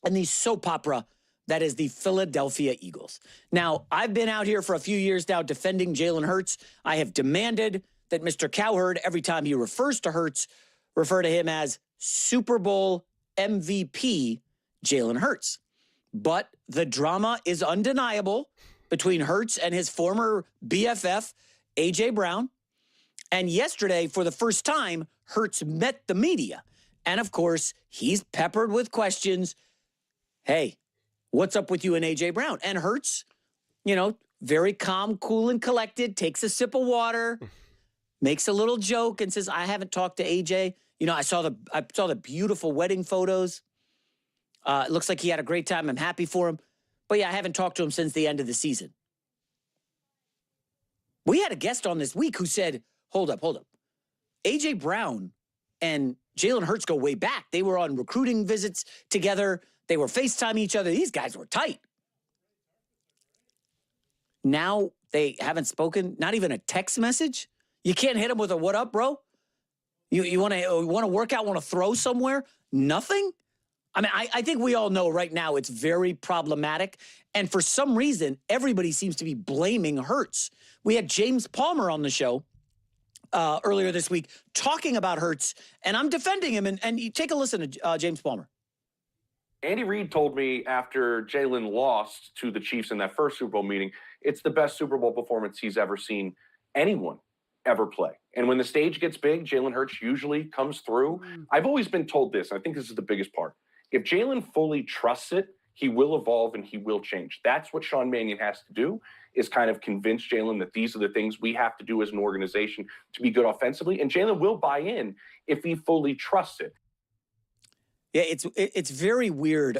and the soap opera that is the Philadelphia Eagles. Now, I've been out here for a few years now defending Jalen Hurts. I have demanded that Mr. Cowherd, every time he refers to Hurts, refer to him as Super Bowl MVP Jalen Hurts. But the drama is undeniable between Hurts and his former BFF, A.J. Brown. And yesterday, for the first time, Hurts met the media. And of course, he's peppered with questions. Hey, what's up with you and A.J. Brown? And Hurts, very calm, cool, and collected, takes a sip of water, makes a little joke and says, I haven't talked to A.J. I saw the beautiful wedding photos. It looks like he had a great time. I'm happy for him. But yeah, I haven't talked to him since the end of the season. We had a guest on this week who said, hold up. A.J. Brown and Jalen Hurts go way back. They were on recruiting visits together. They were FaceTiming each other. These guys were tight. Now they haven't spoken, not even a text message. You can't hit them with a what up, bro? You want to work out, want to throw somewhere? Nothing? I mean, I think we all know right now it's very problematic. And for some reason, everybody seems to be blaming Hurts. We had James Palmer on the show earlier this week talking about Hurts, and I'm defending him. And you take a listen to James Palmer. Andy Reid told me after Jalen lost to the Chiefs in that first Super Bowl meeting, it's the best Super Bowl performance he's ever seen anyone ever play. And when the stage gets big, Jalen Hurts usually comes through. I've always been told this, and I think this is the biggest part. If Jalen fully trusts it, he will evolve and he will change. That's what Sean Mannion has to do, is kind of convince Jalen that these are the things we have to do as an organization to be good offensively. And Jalen will buy in if he fully trusts it. Yeah, it's very weird.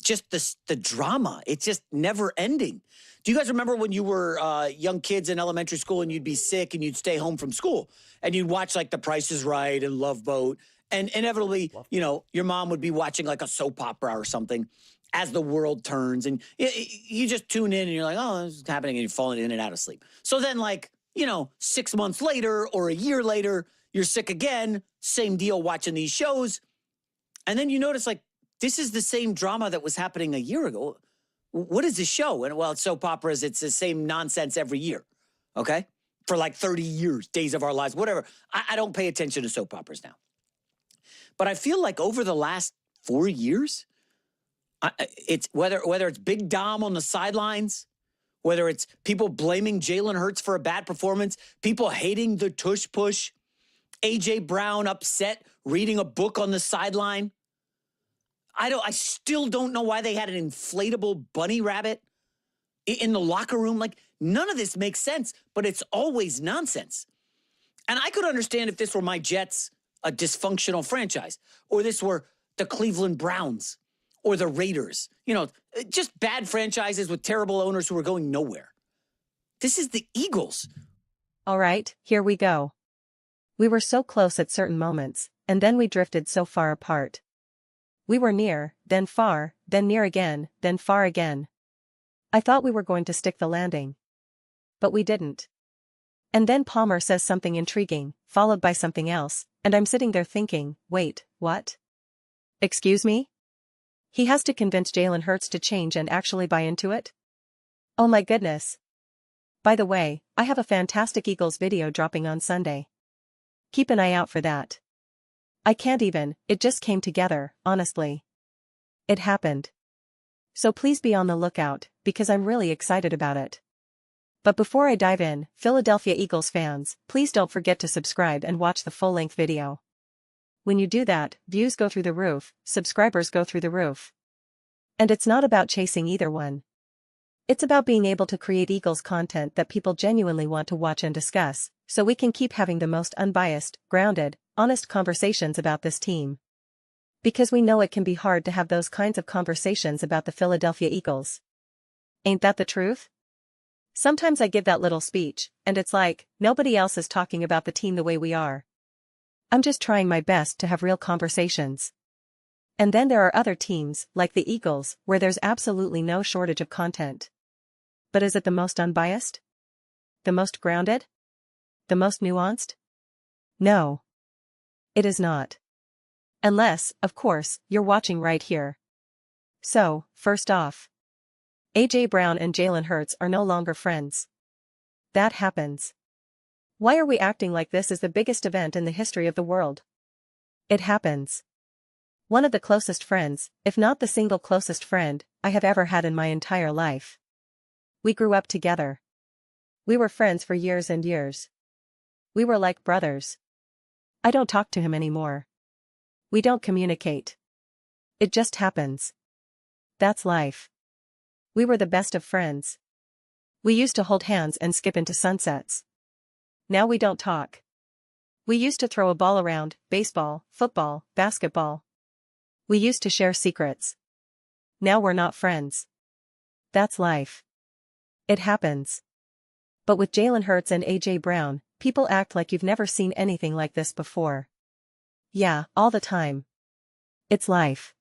Just the drama. It's just never ending. Do you guys remember when you were young kids in elementary school and you'd be sick and you'd stay home from school and you'd watch like The Price is Right and Love Boat, and inevitably, your mom would be watching like a soap opera or something as the world turns, and you just tune in and you're like, oh, this is happening, and you're falling in and out of sleep. So then 6 months later or a year later, you're sick again, same deal watching these shows. And then you notice, this is the same drama that was happening a year ago. What is the show? And, well, it's soap operas. It's the same nonsense every year, okay? For 30 years, Days of Our Lives, whatever. I don't pay attention to soap operas now. But I feel like over the last 4 years, it's whether it's Big Dom on the sidelines, whether it's people blaming Jalen Hurts for a bad performance, people hating the tush push, A.J. Brown upset reading a book on the sideline. I still don't know why they had an inflatable bunny rabbit in the locker room. None of this makes sense, but it's always nonsense. And I could understand if this were my Jets, a dysfunctional franchise, or this were the Cleveland Browns or the Raiders, just bad franchises with terrible owners who are going nowhere. This is the Eagles. All right, here we go. We were so close at certain moments, and then we drifted so far apart. We were near, then far, then near again, then far again. I thought we were going to stick the landing. But we didn't. And then Palmer says something intriguing, followed by something else, and I'm sitting there thinking, wait, what? Excuse me? He has to convince Jalen Hurts to change and actually buy into it? Oh my goodness. By the way, I have a fantastic Eagles video dropping on Sunday. Keep an eye out for that. I can't even, it just came together, honestly. It happened. So please be on the lookout, because I'm really excited about it. But before I dive in, Philadelphia Eagles fans, please don't forget to subscribe and watch the full-length video. When you do that, views go through the roof, subscribers go through the roof. And it's not about chasing either one. It's about being able to create Eagles content that people genuinely want to watch and discuss, so we can keep having the most unbiased, grounded, honest conversations about this team. Because we know it can be hard to have those kinds of conversations about the Philadelphia Eagles. Ain't that the truth? Sometimes I give that little speech, and it's like, nobody else is talking about the team the way we are. I'm just trying my best to have real conversations. And then there are other teams, like the Eagles, where there's absolutely no shortage of content. But is it the most unbiased? The most grounded? The most nuanced? No. It is not. Unless, of course, you're watching right here. So, first off, AJ Brown and Jalen Hurts are no longer friends. That happens. Why are we acting like this is the biggest event in the history of the world? It happens. One of the closest friends, if not the single closest friend, I have ever had in my entire life. We grew up together. We were friends for years and years. We were like brothers. I don't talk to him anymore. We don't communicate. It just happens. That's life. We were the best of friends. We used to hold hands and skip into sunsets. Now we don't talk. We used to throw a ball around, baseball, football, basketball. We used to share secrets. Now we're not friends. That's life. It happens. But with Jalen Hurts and AJ Brown, people act like you've never seen anything like this before. Yeah, all the time. It's life.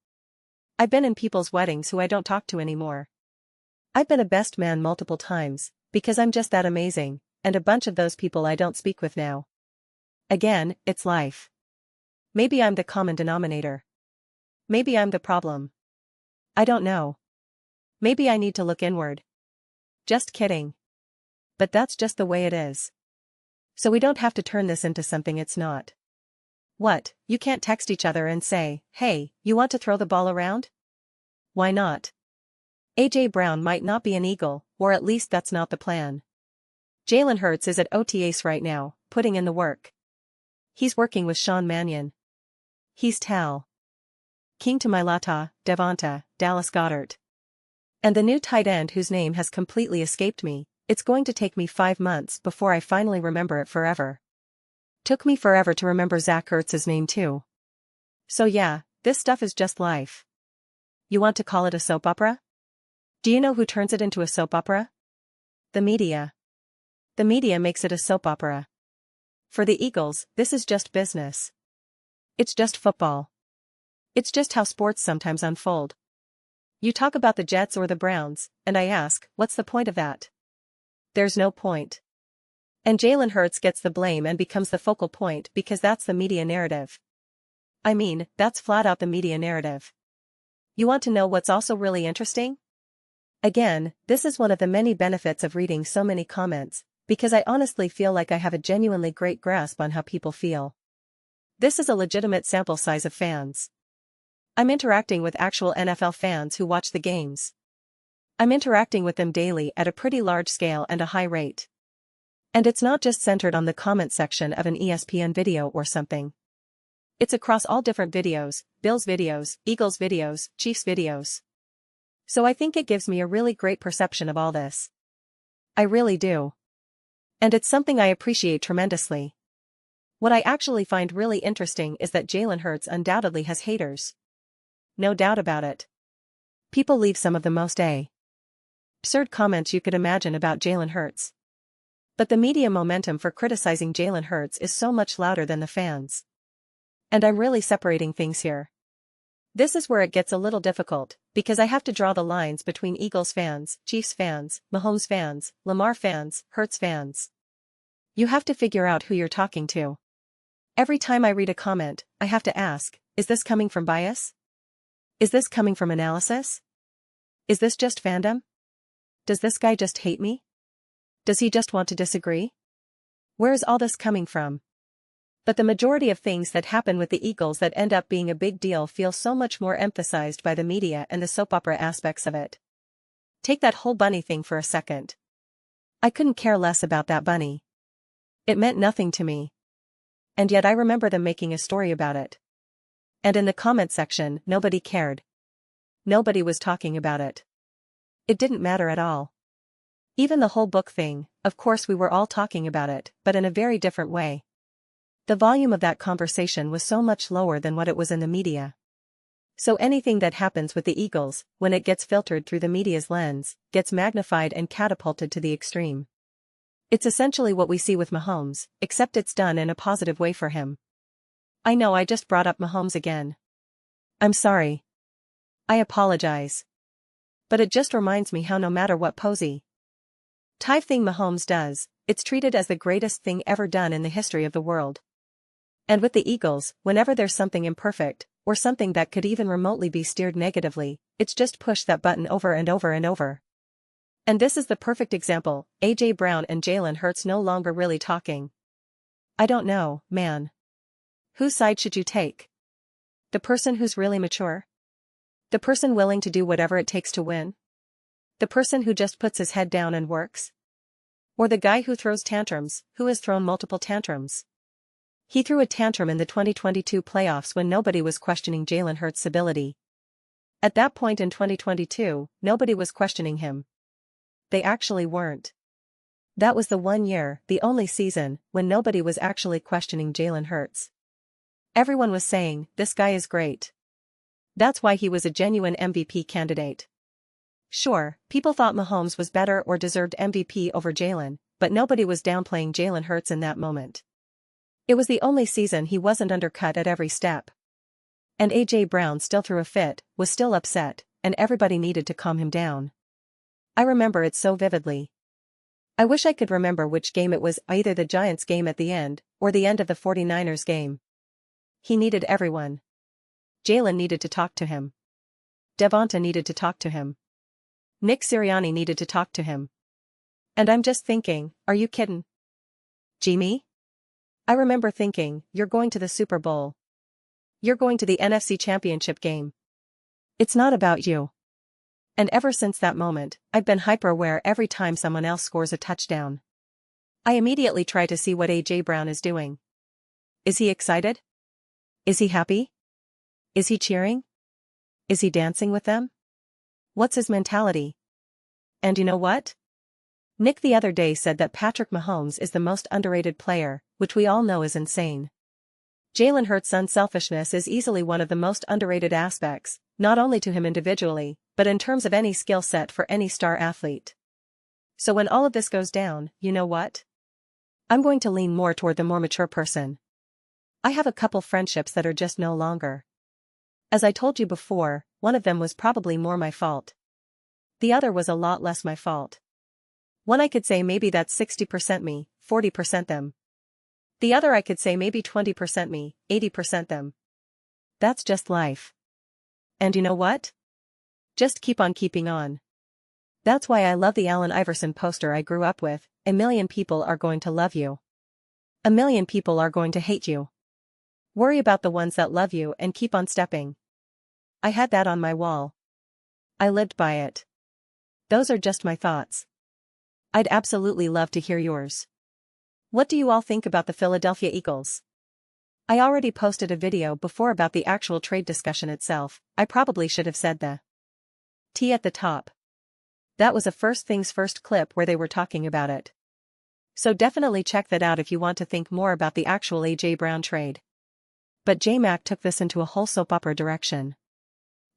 I've been in people's weddings who I don't talk to anymore. I've been a best man multiple times, because I'm just that amazing, and a bunch of those people I don't speak with now. Again, it's life. Maybe I'm the common denominator. Maybe I'm the problem. I don't know. Maybe I need to look inward. Just kidding. But that's just the way it is. So we don't have to turn this into something it's not. What, you can't text each other and say, hey, you want to throw the ball around? Why not? AJ Brown might not be an Eagle, or at least that's not the plan. Jalen Hurts is at OTAs right now, putting in the work. He's working with Sean Mannion. He's Tal. King to Mailata, Devonta, Dallas Goedert. And the new tight end whose name has completely escaped me, it's going to take me 5 months before I finally remember it forever. Took me forever to remember Zach Ertz's name too. So yeah, this stuff is just life. You want to call it a soap opera? Do you know who turns it into a soap opera? The media. The media makes it a soap opera. For the Eagles, this is just business. It's just football. It's just how sports sometimes unfold. You talk about the Jets or the Browns, and I ask, what's the point of that? There's no point. And Jalen Hurts gets the blame and becomes the focal point because that's the media narrative. I mean, that's flat out the media narrative. You want to know what's also really interesting? Again, this is one of the many benefits of reading so many comments, because I honestly feel like I have a genuinely great grasp on how people feel. This is a legitimate sample size of fans. I'm interacting with actual NFL fans who watch the games. I'm interacting with them daily at a pretty large scale and a high rate. And it's not just centered on the comment section of an ESPN video or something. It's across all different videos, Bills videos, Eagles videos, Chiefs videos. So I think it gives me a really great perception of all this. I really do. And it's something I appreciate tremendously. What I actually find really interesting is that Jalen Hurts undoubtedly has haters. No doubt about it. People leave some of the most absurd comments you could imagine about Jalen Hurts. But the media momentum for criticizing Jalen Hurts is so much louder than the fans. And I'm really separating things here. This is where it gets a little difficult, because I have to draw the lines between Eagles fans, Chiefs fans, Mahomes fans, Lamar fans, Hurts fans. You have to figure out who you're talking to. Every time I read a comment, I have to ask, is this coming from bias? Is this coming from analysis? Is this just fandom? Does this guy just hate me? Does he just want to disagree? Where is all this coming from? But the majority of things that happen with the Eagles that end up being a big deal feel so much more emphasized by the media and the soap opera aspects of it. Take that whole bunny thing for a second. I couldn't care less about that bunny. It meant nothing to me. And yet I remember them making a story about it. And in the comment section, nobody cared. Nobody was talking about it. It didn't matter at all. Even the whole book thing, of course we were all talking about it, but in a very different way. The volume of that conversation was so much lower than what it was in the media. So anything that happens with the Eagles, when it gets filtered through the media's lens, gets magnified and catapulted to the extreme. It's essentially what we see with Mahomes, except it's done in a positive way for him. I know I just brought up Mahomes again. I'm sorry. I apologize. But it just reminds me how no matter what posy type thing Mahomes does, it's treated as the greatest thing ever done in the history of the world. And with the Eagles, whenever there's something imperfect, or something that could even remotely be steered negatively, it's just push that button over and over and over. And this is the perfect example, AJ Brown and Jalen Hurts no longer really talking. I don't know, man. Whose side should you take? The person who's really mature? The person willing to do whatever it takes to win? The person who just puts his head down and works? Or the guy who throws tantrums, who has thrown multiple tantrums? He threw a tantrum in the 2022 playoffs when nobody was questioning Jalen Hurts' ability. At that point in 2022, nobody was questioning him. They actually weren't. That was the one year, the only season, when nobody was actually questioning Jalen Hurts. Everyone was saying, this guy is great. That's why he was a genuine MVP candidate. Sure, people thought Mahomes was better or deserved MVP over Jalen, but nobody was downplaying Jalen Hurts in that moment. It was the only season he wasn't undercut at every step. And AJ Brown still threw a fit, was still upset, and everybody needed to calm him down. I remember it so vividly. I wish I could remember which game it was, either the Giants game at the end, or the end of the 49ers game. He needed everyone. Jalen needed to talk to him. Devonta needed to talk to him. Nick Sirianni needed to talk to him. And I'm just thinking, are you kidding? Jimmy? I remember thinking, you're going to the Super Bowl. You're going to the NFC Championship game. It's not about you. And ever since that moment, I've been hyper-aware every time someone else scores a touchdown. I immediately try to see what AJ Brown is doing. Is he excited? Is he happy? Is he cheering? Is he dancing with them? What's his mentality? And you know what? Nick the other day said that Patrick Mahomes is the most underrated player, which we all know is insane. Jalen Hurts' unselfishness is easily one of the most underrated aspects, not only to him individually, but in terms of any skill set for any star athlete. So when all of this goes down, you know what? I'm going to lean more toward the more mature person. I have a couple friendships that are just no longer. As I told you before, one of them was probably more my fault. The other was a lot less my fault. One I could say maybe that's 60% me, 40% them. The other I could say maybe 20% me, 80% them. That's just life. And you know what? Just keep on keeping on. That's why I love the Allen Iverson poster I grew up with, a million people are going to love you. A million people are going to hate you. Worry about the ones that love you and keep on stepping. I had that on my wall. I lived by it. Those are just my thoughts. I'd absolutely love to hear yours. What do you all think about the Philadelphia Eagles? I already posted a video before about the actual trade discussion itself. I probably should have said the T at the top. That was a first things first clip where they were talking about it. So definitely check that out if you want to think more about the actual AJ Brown trade. But J-Mac took this into a whole soap opera direction.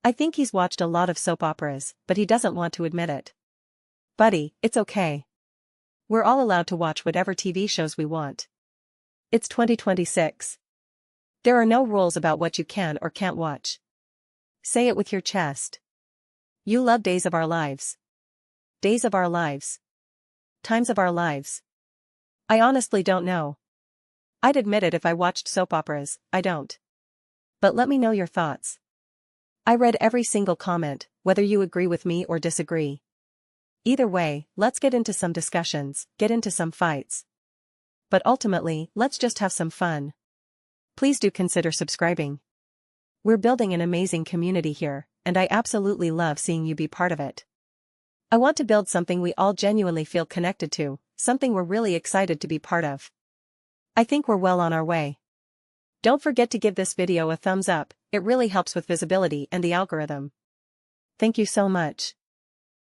I think he's watched a lot of soap operas, but he doesn't want to admit it. Buddy, it's okay. We're all allowed to watch whatever TV shows we want. It's 2026. There are no rules about what you can or can't watch. Say it with your chest. You love Days of Our Lives. Days of Our Lives. Times of Our Lives. I honestly don't know. I'd admit it if I watched soap operas, I don't. But let me know your thoughts. I read every single comment, whether you agree with me or disagree. Either way, let's get into some discussions, get into some fights. But ultimately, let's just have some fun. Please do consider subscribing. We're building an amazing community here, and I absolutely love seeing you be part of it. I want to build something we all genuinely feel connected to, something we're really excited to be part of. I think we're well on our way. Don't forget to give this video a thumbs up, it really helps with visibility and the algorithm. Thank you so much.